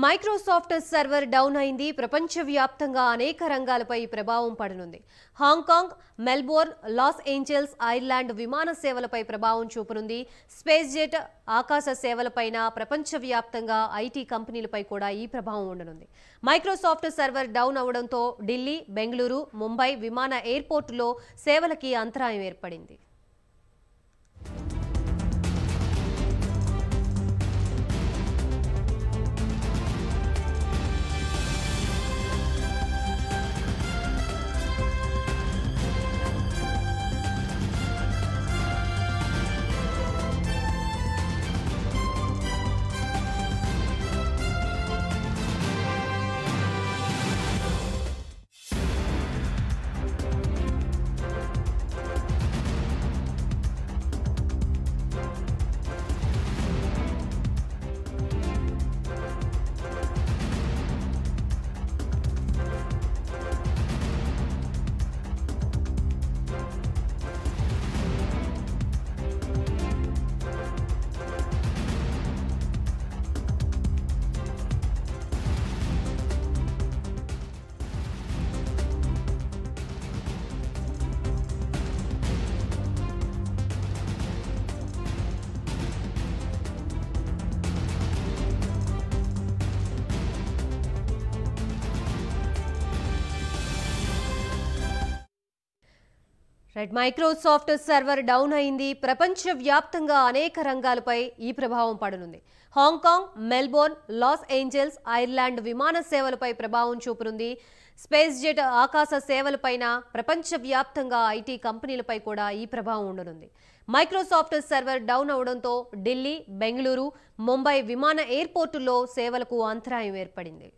Microsoft server down అయింది. ప్రపంచవ్యాప్తంగా అనేక రంగాలపై ప్రభావం పడనుంది. Hong Kong, Melbourne, Los Angeles, Ireland విమాన సేవలపై ప్రభావం చూపనుంది. స్పేస్ జెట్, ఆకాశ సేవలపైన ప్రపంచవ్యాప్తంగా ఐటీ కంపెనీలపై కూడా ఈ ప్రభావం ఉండనుంది. మైక్రోసాఫ్ట్ సర్వర్ డౌన్ అవడంతో ఢిల్లీ, బెంగళూరు, ముంబై విమాన ఎయిర్పోర్టులో సేవలకి అంతరాయం ఏర్పడింది. మైక్రోసాఫ్ట్ సర్వర్ డౌన్ అయింది. ప్రపంచవ్యాప్తంగా అనేక రంగాలపై ఈ ప్రభావం పడనుంది. Hong Kong, Melbourne, Los Angeles, Ireland విమాన సేవలపై ప్రభావం చూపనుంది. స్పేస్ జెట్, ఆకాశ సేవలపైన ప్రపంచవ్యాప్తంగా ఐటీ కంపెనీలపై కూడా ఈ ప్రభావం ఉండనుంది. మైక్రోసాఫ్ట్ సర్వర్ డౌన్ అవడంతో ఢిల్లీ, బెంగళూరు, ముంబై విమాన ఎయిర్పోర్టుల్లో సేవలకు అంతరాయం ఏర్పడింది.